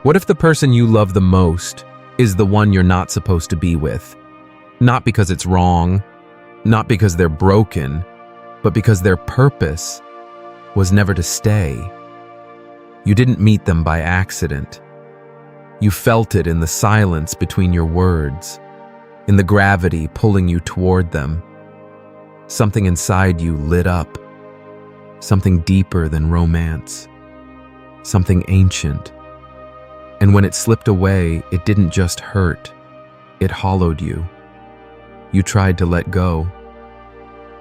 What if the person you love the most is the one you're not supposed to be with? Not because it's wrong, not because they're broken, but because their purpose was never to stay. You didn't meet them by accident. You felt it in the silence between your words, in the gravity pulling you toward them. Something inside you lit up, something deeper than romance, something ancient. And when it slipped away, it didn't just hurt, it hollowed you. You tried to let go,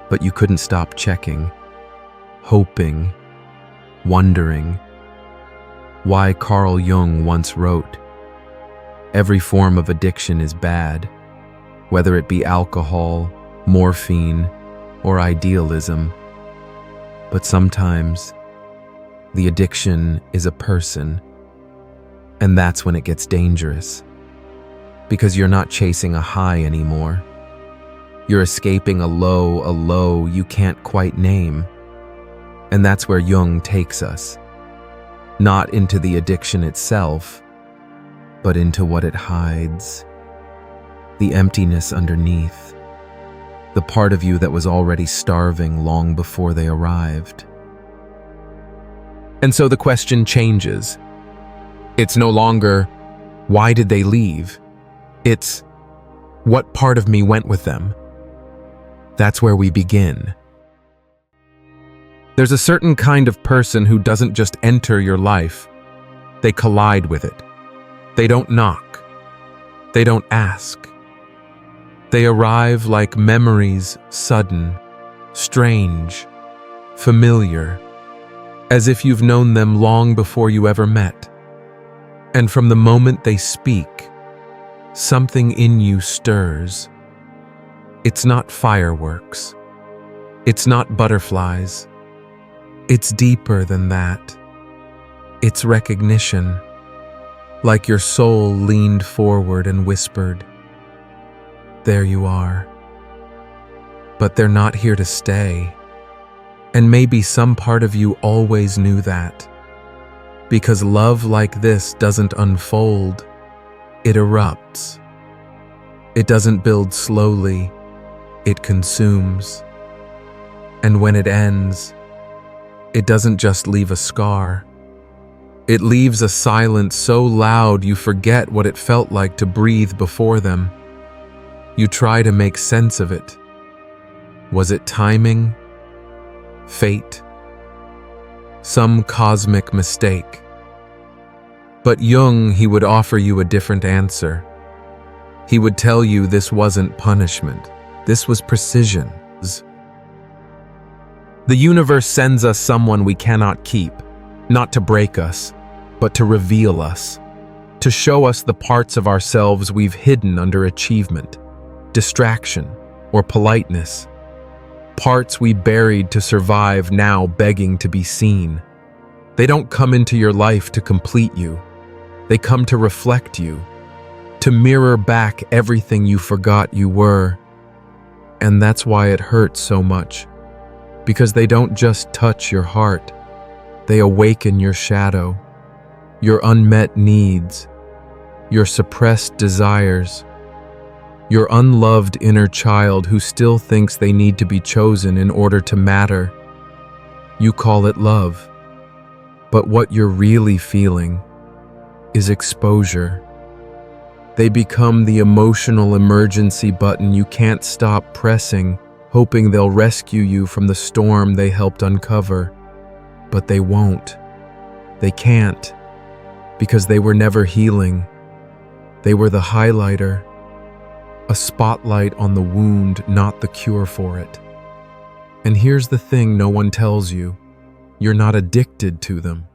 but you couldn't stop checking, hoping, wondering. Why Carl Jung once wrote, "Every form of addiction is bad, whether it be alcohol, morphine, or idealism. But sometimes the addiction is a person, and that's when it gets dangerous. Because you're not chasing a high anymore. You're escaping a low you can't quite name. And that's where Jung takes us. Not into the addiction itself, but into what it hides. The emptiness underneath. The part of you that was already starving long before they arrived. And so the question changes. It's no longer, why did they leave? It's, what part of me went with them? That's where we begin. There's a certain kind of person who doesn't just enter your life. They collide with it. They don't knock. They don't ask. They arrive like memories, sudden, strange, familiar, as if you've known them long before you ever met. And from the moment they speak, something in you stirs. It's not fireworks. It's not butterflies. It's deeper than that. It's recognition, like your soul leaned forward and whispered, "There you are." But they're not here to stay. And maybe some part of you always knew that. Because love like this doesn't unfold, it erupts. It doesn't build slowly, it consumes. And when it ends, it doesn't just leave a scar. It leaves a silence so loud you forget what it felt like to breathe before them. You try to make sense of it. Was it timing? Fate? Some cosmic mistake? But Jung, he would offer you a different answer. He would tell you this wasn't punishment. This was precision. The universe sends us someone we cannot keep, not to break us, but to reveal us, to show us the parts of ourselves we've hidden under achievement, distraction, or politeness. Parts we buried to survive now begging to be seen. They don't come into your life to complete you. They come to reflect you, to mirror back everything you forgot you were. And that's why it hurts so much. Because they don't just touch your heart. They awaken your shadow, your unmet needs, your suppressed desires, your unloved inner child who still thinks they need to be chosen in order to matter. You call it love. But what you're really feeling is exposure. They become the emotional emergency button you can't stop pressing, hoping they'll rescue you from the storm they helped uncover. But they won't. They can't. Because they were never healing. They were the highlighter. A spotlight on the wound, not the cure for it. And here's the thing no one tells you. You're not addicted to them.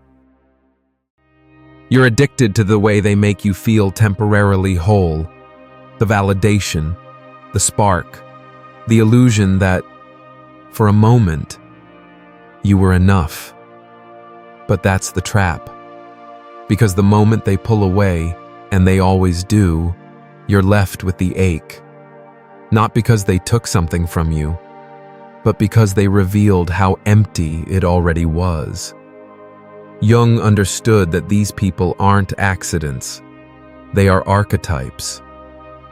You're addicted to the way they make you feel temporarily whole. The validation, the spark, the illusion that, for a moment, you were enough. But that's the trap. Because the moment they pull away, and they always do, you're left with the ache. Not because they took something from you, but because they revealed how empty it already was. Jung understood that these people aren't accidents. They are archetypes,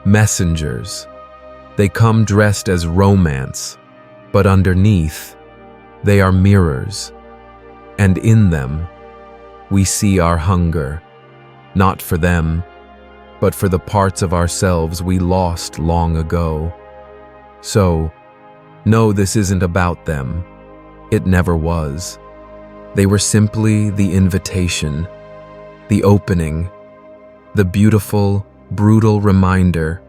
messengers. They come dressed as romance, but underneath, they are mirrors. And in them, we see our hunger, not for them, but for the parts of ourselves we lost long ago. So, no, this isn't about them. It never was. They were simply the invitation, the opening, the beautiful, brutal reminder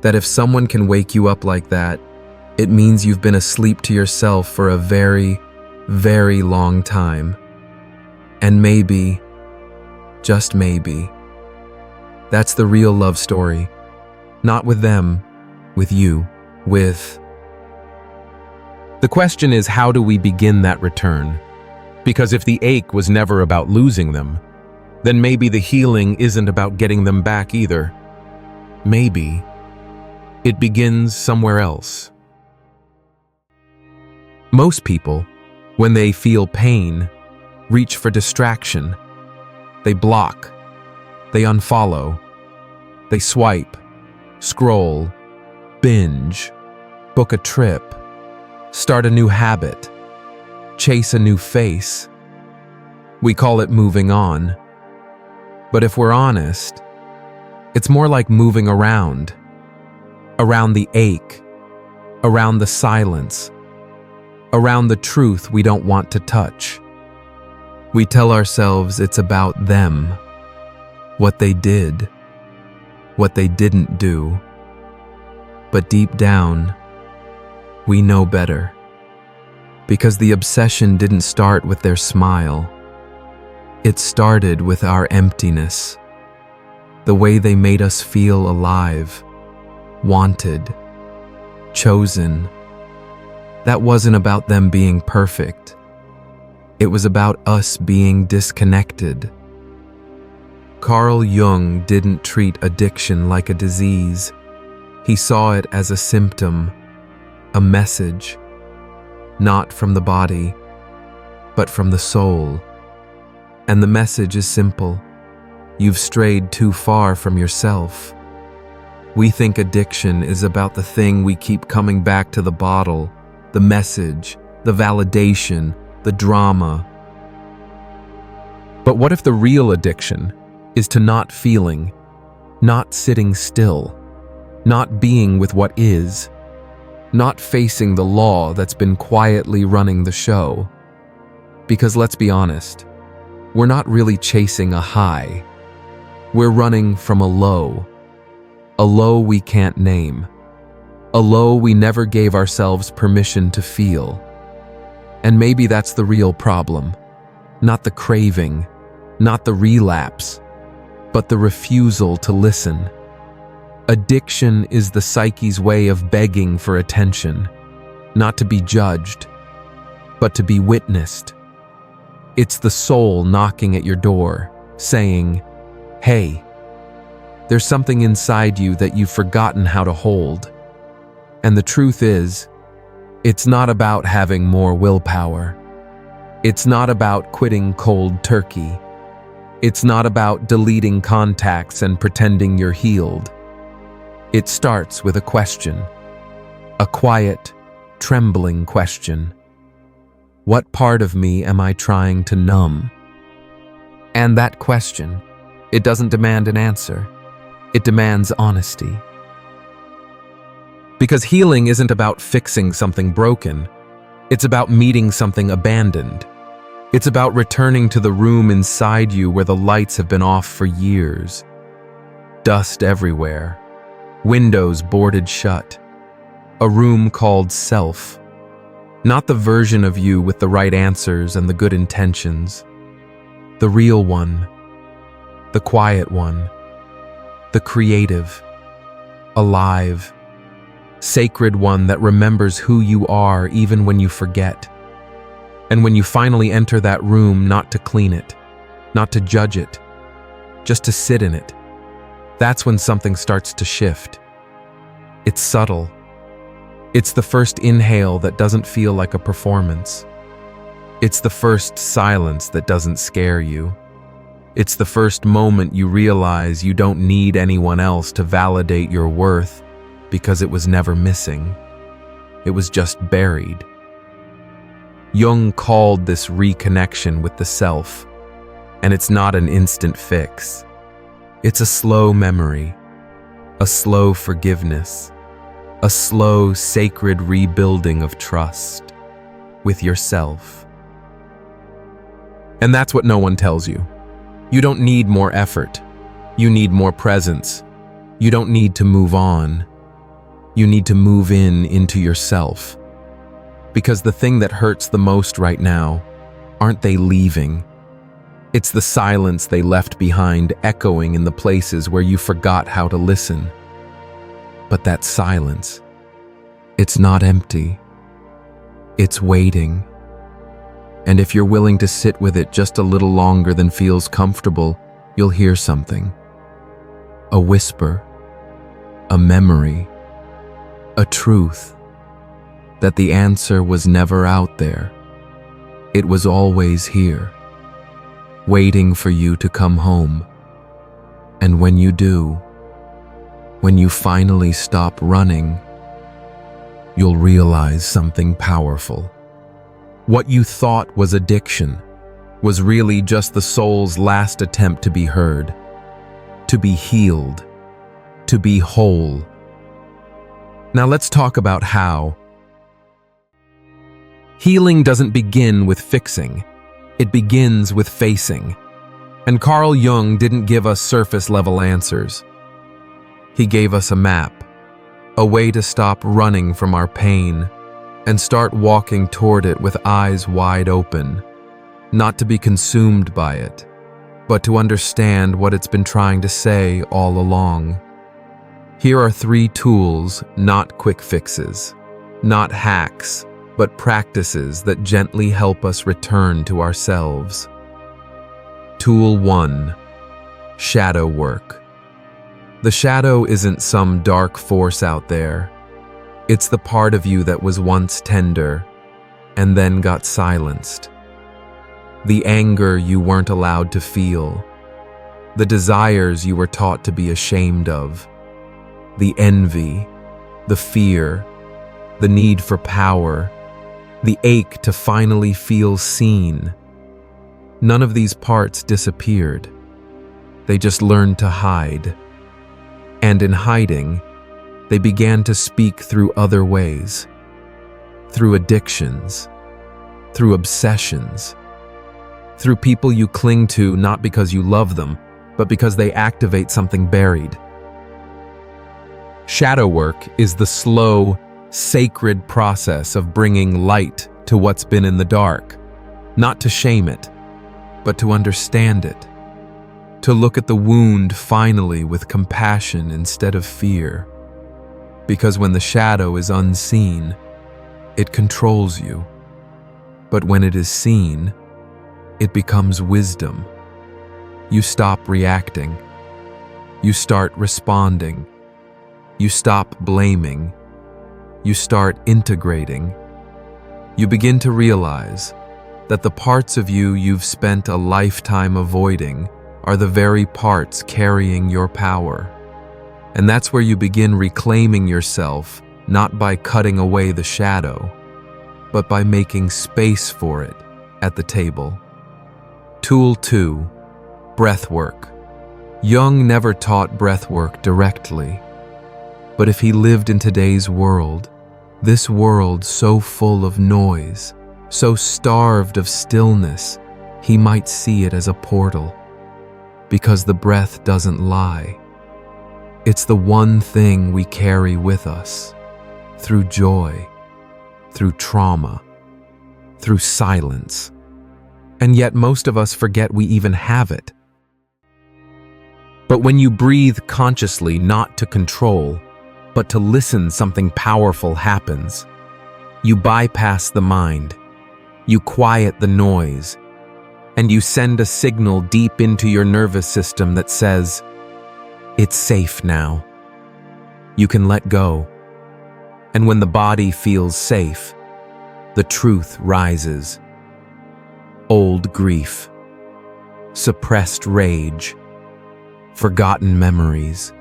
that if someone can wake you up like that, it means you've been asleep to yourself for a very, very long time. And maybe, just maybe, that's the real love story. Not with them, with you, with... The question is, how do we begin that return? Because if the ache was never about losing them, then maybe the healing isn't about getting them back either. Maybe it begins somewhere else. Most people, when they feel pain, reach for distraction. They block, they unfollow, they swipe, scroll, binge, book a trip, start a new habit, chase a new face. We call it moving on. But if we're honest, it's more like moving around the ache, around the silence, around the truth we don't want to touch. We tell ourselves it's about them, what they did, what they didn't do. But deep down, we know better. Because the obsession didn't start with their smile. It started with our emptiness, the way they made us feel alive, wanted, chosen. That wasn't about them being perfect. It was about us being disconnected. Carl Jung didn't treat addiction like a disease. He saw it as a symptom, a message, not from the body, but from the soul. And the message is simple. You've strayed too far from yourself. We think addiction is about the thing we keep coming back to, the bottle, the message, the validation, the drama. But what if the real addiction is to not feeling, not sitting still, not being with what is, not facing the law that's been quietly running the show? Because let's be honest, we're not really chasing a high. We're running from a low we can't name, a low we never gave ourselves permission to feel. And maybe that's the real problem, not the craving, not the relapse, but the refusal to listen. Addiction is the psyche's way of begging for attention, not to be judged, but to be witnessed. It's the soul knocking at your door, saying, "Hey, there's something inside you that you've forgotten how to hold." And the truth is, it's not about having more willpower. It's not about quitting cold turkey. It's not about deleting contacts and pretending you're healed. It starts with a question, a quiet, trembling question. What part of me am I trying to numb? And that question, it doesn't demand an answer. It demands honesty. Because healing isn't about fixing something broken. It's about meeting something abandoned. It's about returning to the room inside you where the lights have been off for years. Dust everywhere. Windows boarded shut. A room called self. Not the version of you with the right answers and the good intentions. The real one. The quiet one. The creative. Alive. Sacred one that remembers who you are even when you forget. And when you finally enter that room, not to clean it, not to judge it, just to sit in it, that's when something starts to shift. It's subtle. It's the first inhale that doesn't feel like a performance. It's the first silence that doesn't scare you. It's the first moment you realize you don't need anyone else to validate your worth because it was never missing. It was just buried. Jung called this reconnection with the self, and it's not an instant fix. It's a slow memory, a slow forgiveness, a slow, sacred rebuilding of trust with yourself. And that's what no one tells you. You don't need more effort. You need more presence. You don't need to move on. You need to move into yourself. Because the thing that hurts the most right now, aren't they leaving? It's the silence they left behind, echoing in the places where you forgot how to listen. But that silence, it's not empty. It's waiting. And if you're willing to sit with it just a little longer than feels comfortable, you'll hear something. A whisper, a memory, a truth, that the answer was never out there. It was always here, waiting for you to come home. And when you do, when you finally stop running, you'll realize something powerful. What you thought was addiction was really just the soul's last attempt to be heard, to be healed, to be whole. Now let's talk about how. Healing doesn't begin with fixing. It begins with facing. And Carl Jung didn't give us surface-level answers. He gave us a map, a way to stop running from our pain and start walking toward it with eyes wide open, not to be consumed by it, but to understand what it's been trying to say all along. Here are 3 tools, not quick fixes, not hacks, but practices that gently help us return to ourselves. Tool 1. Shadow work. The shadow isn't some dark force out there. It's the part of you that was once tender and then got silenced. The anger you weren't allowed to feel. The desires you were taught to be ashamed of. The envy, the fear, the need for power, the ache to finally feel seen. None of these parts disappeared. They just learned to hide. And in hiding, they began to speak through other ways. Through addictions, through obsessions, through people you cling to not because you love them, but because they activate something buried. Shadow work is the slow, sacred process of bringing light to what's been in the dark, not to shame it, but to understand it, to look at the wound finally with compassion instead of fear. Because when the shadow is unseen, it controls you. But when it is seen, it becomes wisdom. You stop reacting. You start responding. You stop blaming. You start integrating. You begin to realize that the parts of you you've spent a lifetime avoiding are the very parts carrying your power. And that's where you begin reclaiming yourself, not by cutting away the shadow, but by making space for it at the table. Tool 2. Breathwork. Jung never taught breathwork directly. But if he lived in today's world, this world so full of noise, so starved of stillness, he might see it as a portal. Because the breath doesn't lie. It's the one thing we carry with us, through joy, through trauma, through silence. And yet most of us forget we even have it. But when you breathe consciously, not to control, but to listen, something powerful happens. You bypass the mind, you quiet the noise, and you send a signal deep into your nervous system that says, it's safe now. You can let go. And when the body feels safe, the truth rises. old grief, suppressed rage, forgotten memories.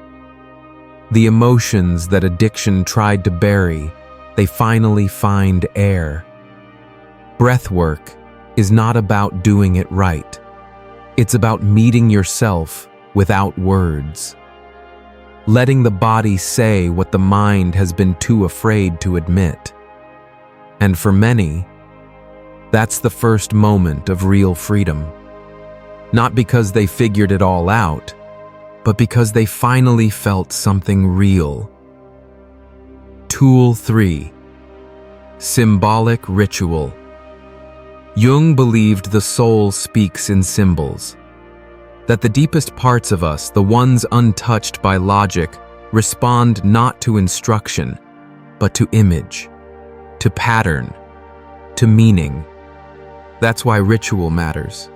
The emotions that addiction tried to bury, they finally find air. Breathwork is not about doing it right. It's about meeting yourself without words. Letting the body say what the mind has been too afraid to admit. And for many, that's the first moment of real freedom. Not because they figured it all out, but because they finally felt something real. Tool 3. Symbolic ritual. Jung believed the soul speaks in symbols. That the deepest parts of us, the ones untouched by logic, respond not to instruction, but to image, to pattern, to meaning. That's why ritual matters.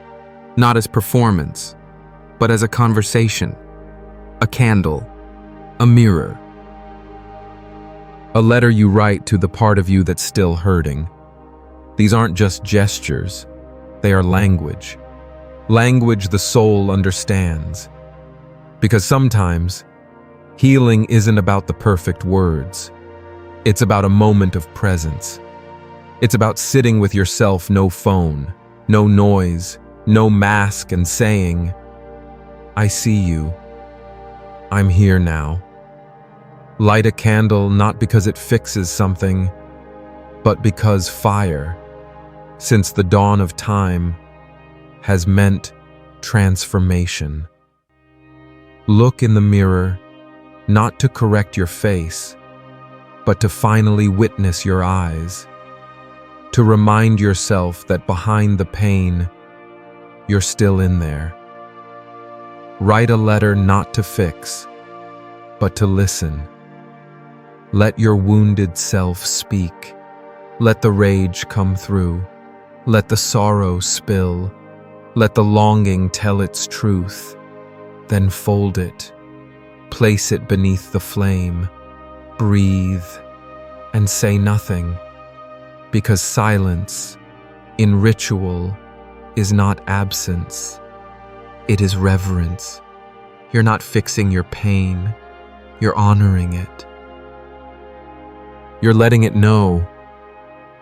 Not as performance, but as a conversation, a candle, a mirror. A letter you write to the part of you that's still hurting. These aren't just gestures, they are language. Language the soul understands. Because sometimes, healing isn't about the perfect words. It's about a moment of presence. It's about sitting with yourself, no phone, no noise, no mask, and saying, I see you. I'm here now. Light a candle not because it fixes something, but because fire, since the dawn of time, has meant transformation. Look in the mirror, not to correct your face, but to finally witness your eyes. To remind yourself that behind the pain, you're still in there. Write a letter not to fix, but to listen. Let your wounded self speak. Let the rage come through. Let the sorrow spill. Let the longing tell its truth. Then fold it. Place it beneath the flame. Breathe and say nothing. Because silence, in ritual, is not absence. It is reverence. You're not fixing your pain. You're honoring it. You're letting it know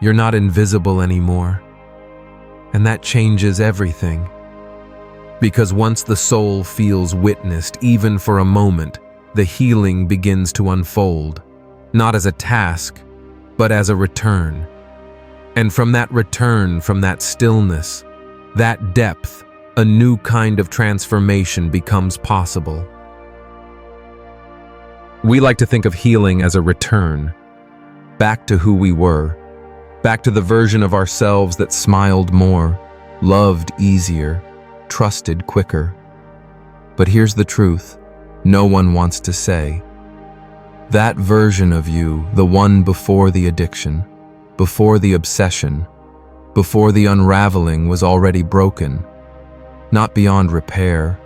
you're not invisible anymore. And that changes everything. Because once the soul feels witnessed, even for a moment, the healing begins to unfold, not as a task, but as a return. And from that return, from that stillness, that depth, a new kind of transformation becomes possible. We like to think of healing as a return, back to who we were, back to the version of ourselves that smiled more, loved easier, trusted quicker. But here's the truth, no one wants to say. That version of you, the one before the addiction, before the obsession, before the unraveling, was already broken, not beyond repair,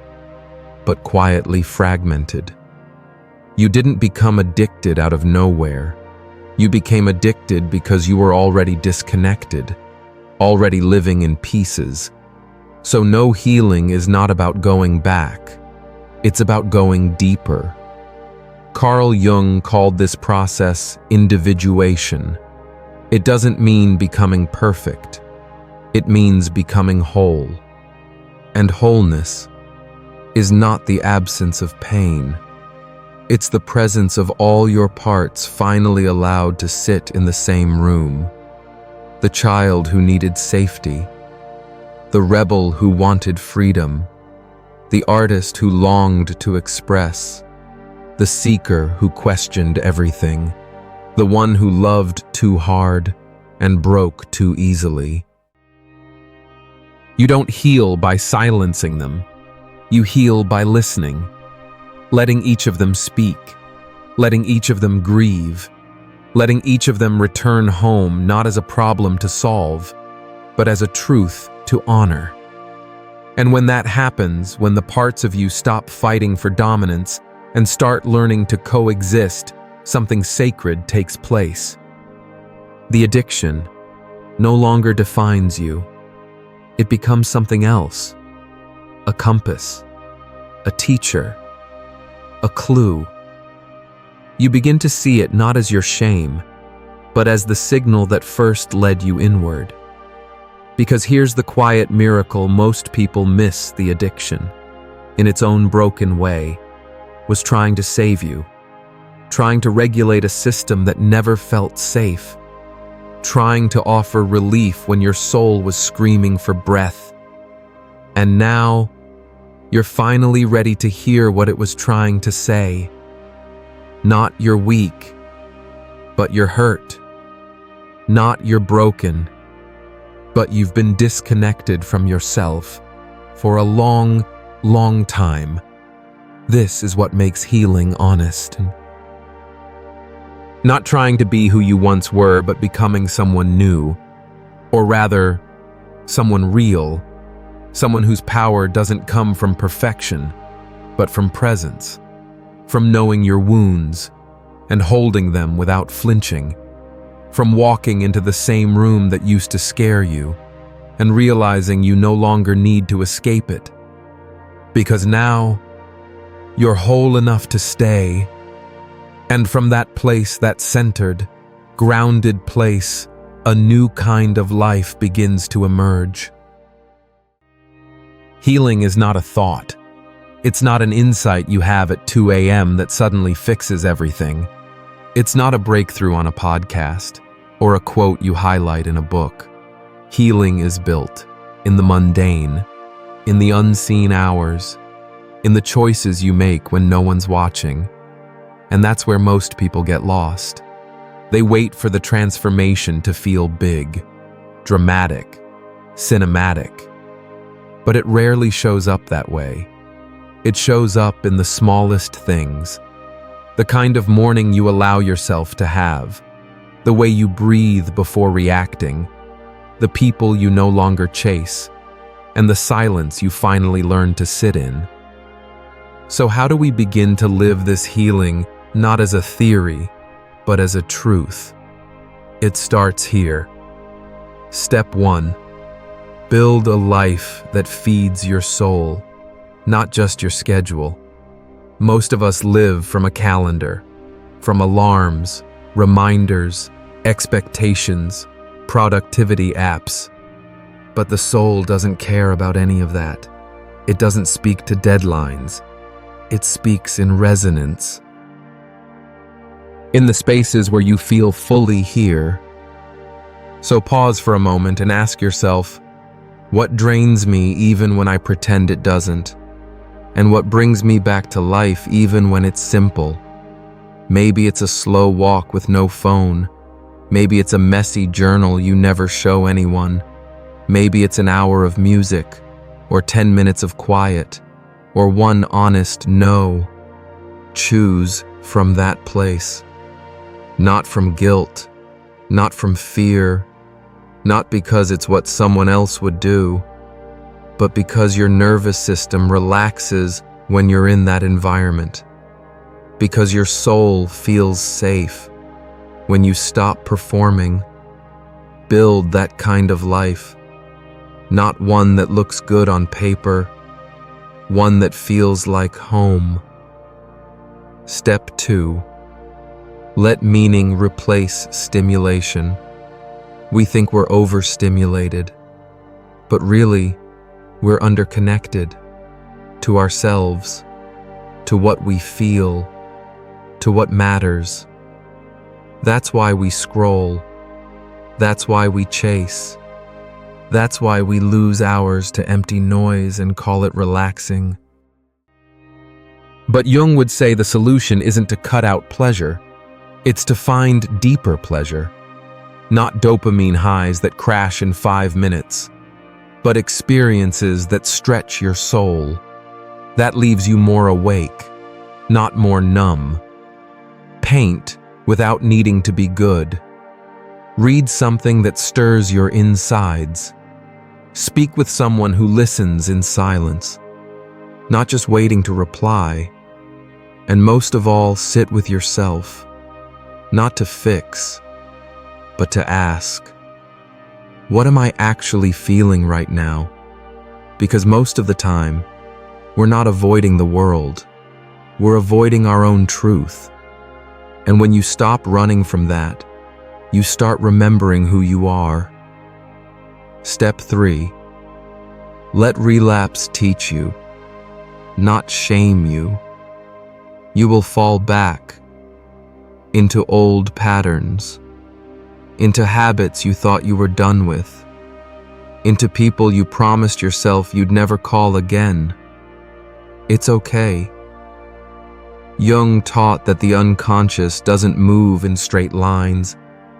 but quietly fragmented. You didn't become addicted out of nowhere. You became addicted because you were already disconnected, already living in pieces. So no healing is not about going back. It's about going deeper. Carl Jung called this process individuation. It doesn't mean becoming perfect. It means becoming whole. And wholeness is not the absence of pain. It's the presence of all your parts finally allowed to sit in the same room. The child who needed safety, the rebel who wanted freedom, the artist who longed to express, the seeker who questioned everything, the one who loved too hard and broke too easily. You don't heal by silencing them. You heal by listening, letting each of them speak, letting each of them grieve, letting each of them return home not as a problem to solve, but as a truth to honor. And when that happens, when the parts of you stop fighting for dominance and start learning to coexist, something sacred takes place. The addiction no longer defines you. it becomes something else. A compass, a teacher, a clue. You begin to see it not as your shame, but as the signal that first led you inward. Because here's the quiet miracle: most people miss the addiction. In its own broken way, was trying to save you, trying to regulate a system that never felt safe, trying to offer relief when your soul was screaming for breath. And now, you're finally ready to hear what it was trying to say. Not you're weak, but you're hurt. Not you're broken, but you've been disconnected from yourself for a long, long time. This is what makes healing honest. Not trying to be who you once were, but becoming someone new. Or rather, someone real. Someone whose power doesn't come from perfection, but from presence. From knowing your wounds and holding them without flinching. From walking into the same room that used to scare you and realizing you no longer need to escape it. Because now, you're whole enough to stay. And from that place, that centered, grounded place, a new kind of life begins to emerge. Healing is not a thought. It's not an insight you have at 2 a.m. that suddenly fixes everything. It's not a breakthrough on a podcast or a quote you highlight in a book. Healing is built in the mundane, in the unseen hours, in the choices you make when no one's watching. And that's where most people get lost. They wait for the transformation to feel big, dramatic, cinematic. But it rarely shows up that way. It shows up in the smallest things. The kind of morning you allow yourself to have. The way you breathe before reacting. The people you no longer chase. And the silence you finally learn to sit in. So how do we begin to live this healing not as a theory, but as a truth? It starts here. Step 1. Build a life that feeds your soul, not just your schedule. Most of us live from a calendar, from alarms, reminders, expectations, productivity apps. But the soul doesn't care about any of that. It doesn't speak to deadlines. It speaks in resonance. In the spaces where you feel fully here. So pause for a moment and ask yourself, what drains me even when I pretend it doesn't? And what brings me back to life even when it's simple? Maybe it's a slow walk with no phone. Maybe it's a messy journal you never show anyone. Maybe it's an hour of music, or 10 minutes of quiet, or one honest no. Choose from that place. Not from guilt, not from fear, not because it's what someone else would do, but because your nervous system relaxes when you're in that environment. Because your soul feels safe when you stop performing. Build that kind of life, not one that looks good on paper, one that feels like home. Step 2. Let meaning replace stimulation. We think we're overstimulated, but really, we're underconnected to ourselves, to what we feel, to what matters. That's why we scroll. That's why we chase. That's why we lose hours to empty noise and call it relaxing. But Jung would say the solution isn't to cut out pleasure. It's to find deeper pleasure. Not dopamine highs that crash in 5 minutes, but experiences that stretch your soul. That leaves you more awake, not more numb. Paint without needing to be good. Read something that stirs your insides. Speak with someone who listens in silence, not just waiting to reply. And most of all, sit with yourself, not to fix, but to ask. What am I actually feeling right now? Because most of the time, we're not avoiding the world. We're avoiding our own truth. And when you stop running from that, you start remembering who you are. Step 3. Let relapse teach you, not shame you. You will fall back into old patterns, into habits you thought you were done with, into people you promised yourself you'd never call again. It's okay. Jung taught that the unconscious doesn't move in straight lines.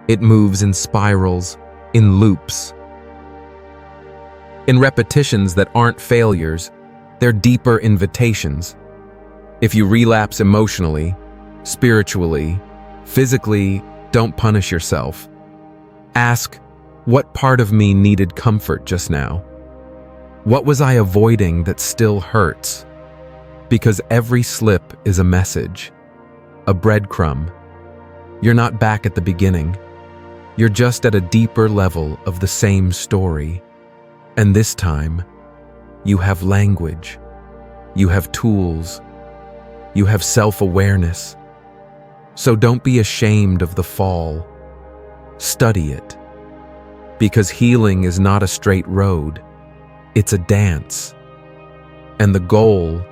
It moves in spirals, in loops. In repetitions that aren't failures, they're deeper invitations. If you relapse emotionally, spiritually, physically, don't punish yourself. Ask, what part of me needed comfort just now? What was I avoiding that still hurts? Because every slip is a message, a breadcrumb. You're not back at the beginning. You're just at a deeper level of the same story. And this time, you have language, you have tools, you have self-awareness. So don't be ashamed of the fall. Study it. Because healing is not a straight road, it's a dance. And the goal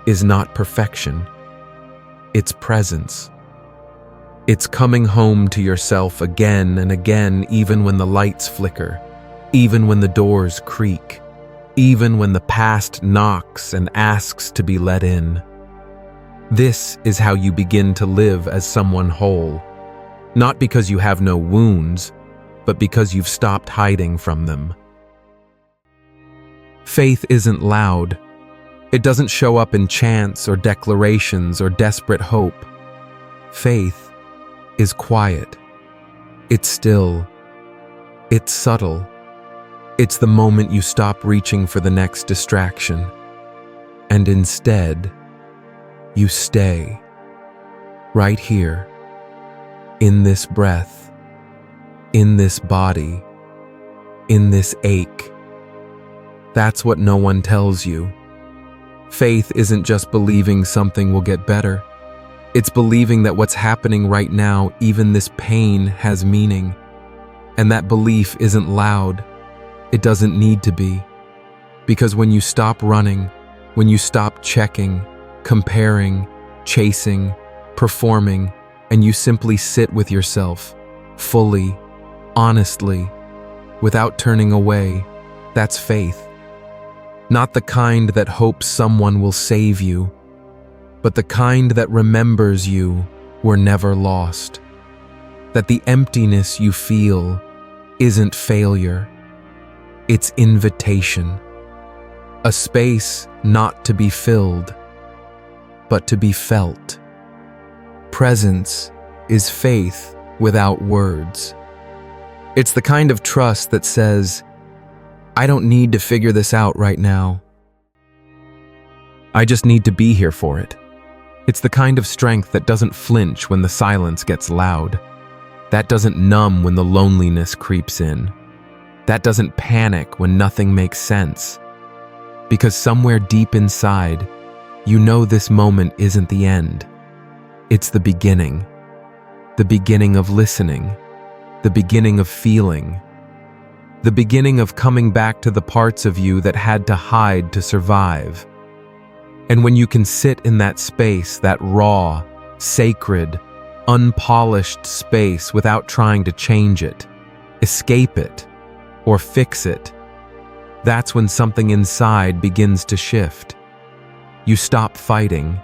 is not perfection, it's presence. It's coming home to yourself again and again, even when the lights flicker, even when the doors creak, even when the past knocks and asks to be let in. This is how you begin to live as someone whole, not because you have no wounds, but because you've stopped hiding from them. Faith isn't loud. It doesn't show up in chants or declarations or desperate hope. Faith is quiet. It's still. It's subtle. It's the moment you stop reaching for the next distraction, and instead, you stay right here, in this breath, in this body, in this ache. That's what no one tells you. Faith isn't just believing something will get better. It's believing that what's happening right now, even this pain, has meaning. And that belief isn't loud. It doesn't need to be. Because when you stop running, when you stop checking, comparing, chasing, performing, and you simply sit with yourself, fully, honestly, without turning away, that's faith. Not the kind that hopes someone will save you, but the kind that remembers you were never lost. That the emptiness you feel isn't failure. It's invitation. A space not to be filled, but to be felt. Presence is faith without words. It's the kind of trust that says, I don't need to figure this out right now. I just need to be here for it. It's the kind of strength that doesn't flinch when the silence gets loud. That doesn't numb when the loneliness creeps in. That doesn't panic when nothing makes sense. Because somewhere deep inside, you know this moment isn't the end. It's the beginning. The beginning of listening. The beginning of feeling. The beginning of coming back to the parts of you that had to hide to survive. And when you can sit in that space, that raw, sacred, unpolished space without trying to change it, escape it, or fix it, that's when something inside begins to shift. You stop fighting.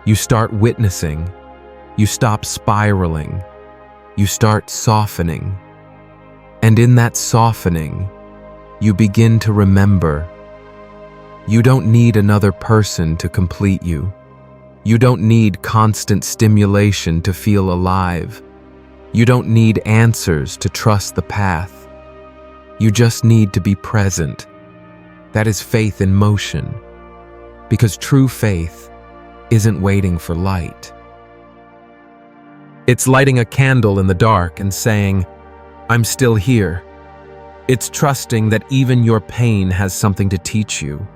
You start witnessing. You stop spiraling. You start softening. And in that softening, you begin to remember. You don't need another person to complete you. You don't need constant stimulation to feel alive. You don't need answers to trust the path. You just need to be present. That is faith in motion. Because true faith isn't waiting for light. It's lighting a candle in the dark and saying, I'm still here. It's trusting that even your pain has something to teach you,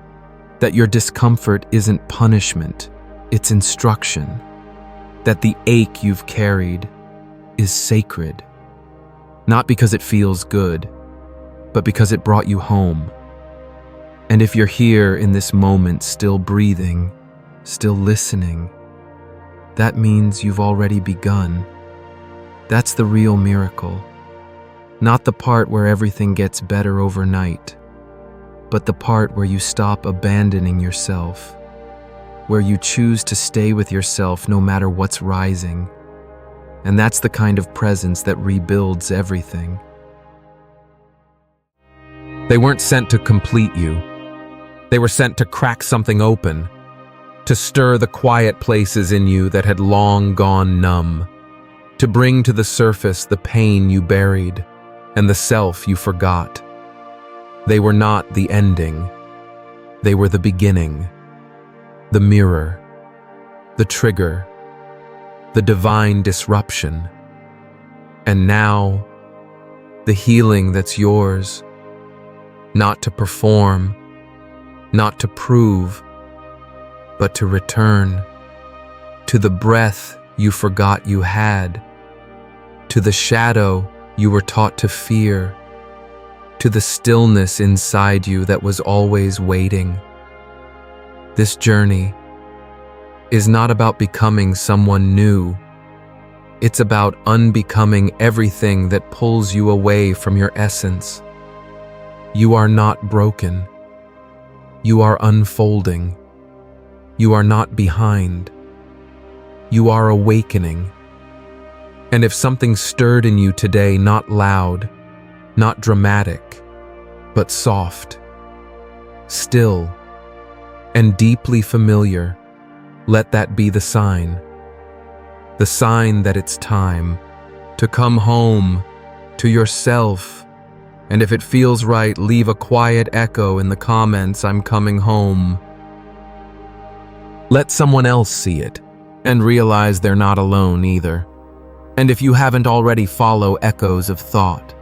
that your discomfort isn't punishment, it's instruction, that the ache you've carried is sacred, not because it feels good, but because it brought you home. And if you're here in this moment, still breathing, still listening, that means you've already begun. That's the real miracle. Not the part where everything gets better overnight, but the part where you stop abandoning yourself, where you choose to stay with yourself no matter what's rising. And that's the kind of presence that rebuilds everything. They weren't sent to complete you. They were sent to crack something open, to stir the quiet places in you that had long gone numb, to bring to the surface the pain you buried and the self you forgot. They were not the ending. They were the beginning, the mirror, the trigger, the divine disruption. And now, the healing that's yours, not to perform, not to prove, but to return to the breath you forgot you had, to the shadow you were taught to fear, to the stillness inside you that was always waiting. This journey is not about becoming someone new. It's about unbecoming everything that pulls you away from your essence. You are not broken. You are unfolding. You are not behind. You are awakening. And if something stirred in you today, not loud, not dramatic, but soft, still, and deeply familiar, let that be the sign that it's time to come home to yourself. And if it feels right, leave a quiet echo in the comments, "I'm coming home." Let someone else see it and realize they're not alone either. And if you haven't already, follow Echoes of Thought.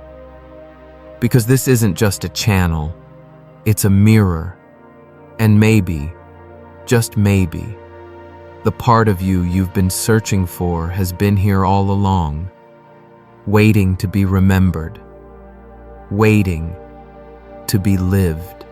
Because this isn't just a channel, it's a mirror. And maybe, just maybe, the part of you you've been searching for has been here all along, waiting to be remembered, waiting to be lived.